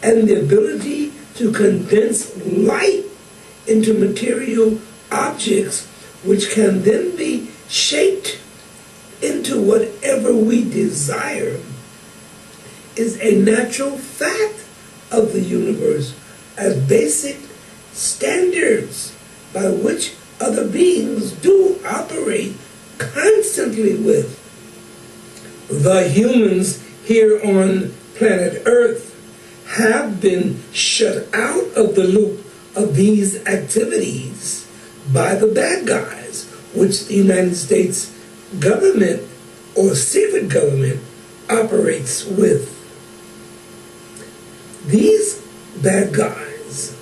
and the ability to condense light into material objects, which can then be shaped into whatever we desire, is a natural fact of the universe as basic standards by which other beings do operate constantly with. The humans here on planet Earth have been shut out of the loop of these activities by the bad guys, which the United States government or secret government operates with. These bad guys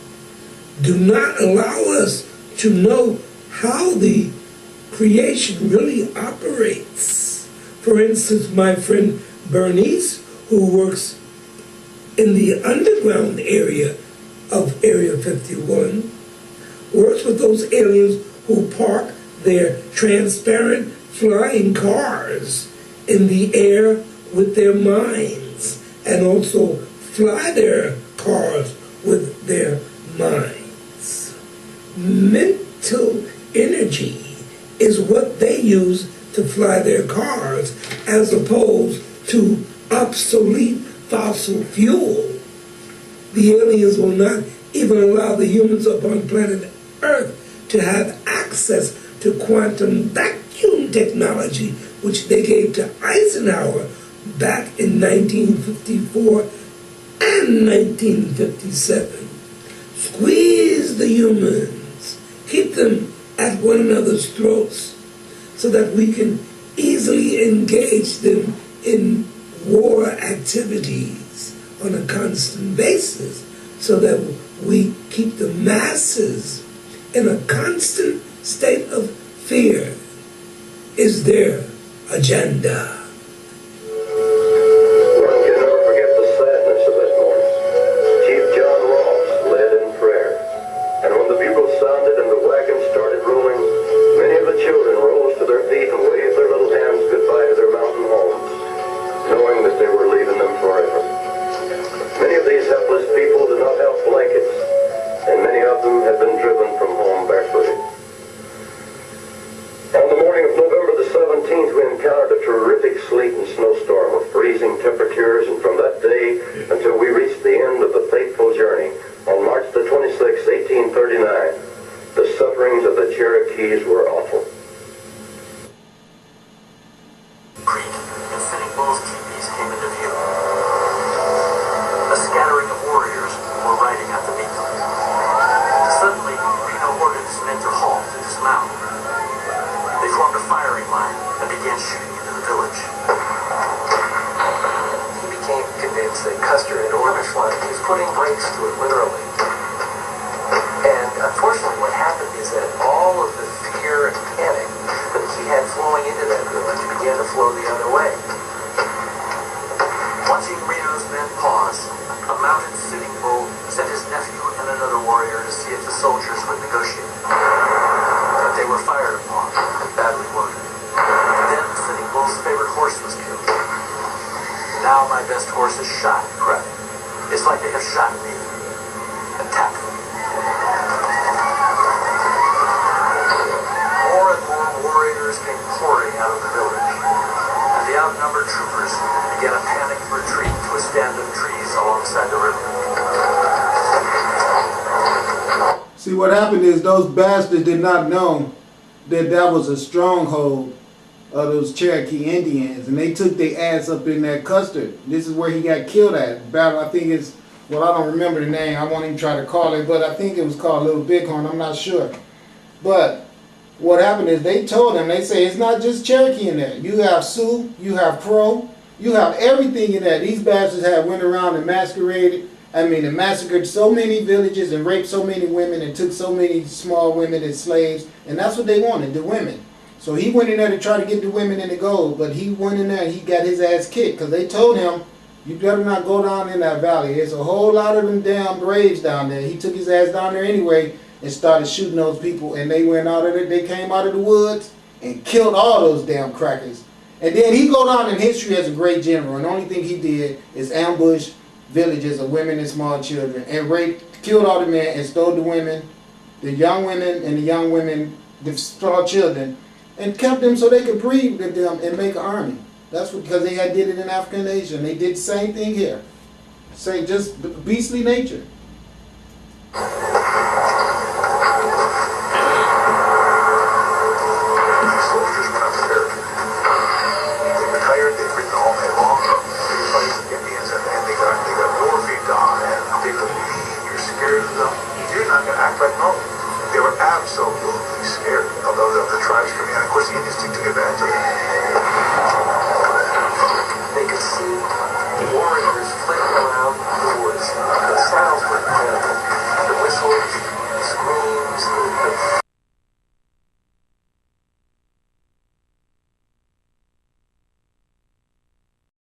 do not allow us to know how the creation really operates. For instance, my friend Bernice, who works in the underground area of Area 51, works with those aliens who park their transparent flying cars in the air with their minds, and also fly their cars with their minds. Mental energy is what they use to fly their cars, as opposed to obsolete fossil fuel. The aliens will not even allow the humans upon planet Earth to have access to quantum vacuum technology, which they gave to Eisenhower back in 1954 and 1957. Squeeze the humans, keep them at one another's throats, so that we can easily engage them in war activities on a constant basis, so that we keep the masses in a constant state of fear, is their agenda. One can never forget the sadness of that morning. Chief John Ross led in prayer, and when the bugle sounded and the wagon started rolling, many of the children rose to their feet and waved their little hands goodbye to their mountain homes, knowing that they were leaving them forever. Many of these helpless people did not have blankets, and many of them had been driven from home barefooted. On the morning of November the 17th, we encountered a terrific sleet and snowstorm with freezing temperatures, and from that day until we reached the end of the fateful journey, on March the 26th, 1839, the sufferings of the Cherokees were awful. Creek and Sitting Bull's teepees came into view. A scattering of warriors were riding at the beacon. Suddenly, Reno ordered his men to halt and dismount. They formed a firing line and began shooting into the village. He became convinced that Custer had ordered one. He was putting brakes to it, literally. And unfortunately, what happened is that all of the fear and panic that he had flowing into that village began to flow the other way. Watching Reno's men pause, a mounted Sitting Bull sent his nephew and another warrior to see if the soldiers would negotiate. But they were fired upon and badly wounded. Then Sitting Bull's favorite horse was killed. Now my best horse is shot, he cried. It's like they have shot me. Attack them. More and more warriors came pouring out of the village, and the outnumbered troopers began a panicked retreat to a stand of trees alongside the river. See, what happened is those bastards did not know that that was a stronghold of those Cherokee Indians, and they took their ass up in that Custer. This is where he got killed at. Battle, I think it's, well, I don't remember the name. I won't even try to call it, but I think it was called Little Bighorn. I'm not sure. But what happened is they told him, they say it's not just Cherokee in there. You have Sioux, you have Crow, you have everything in there. These bastards have went around and masqueraded. I mean, and massacred so many villages and raped so many women and took so many small women as slaves. And that's what they wanted, the women. So he went in there to try to get the women in the gold, but he went in there and he got his ass kicked because they told him, you better not go down in that valley. There's a whole lot of them damn braves down there. He took his ass down there anyway and started shooting those people, and they went out of it. They came out of the woods and killed all those damn crackers. And then he go down in history as a great general, and the only thing he did is ambush villages of women and small children, and raped, killed all the men, and stole the women, the young women and the young women, the small children, and kept them so they could breed with them and make an army. That's what, because they had did it in Africa and Asia, and they did the same thing here. Same, just beastly nature.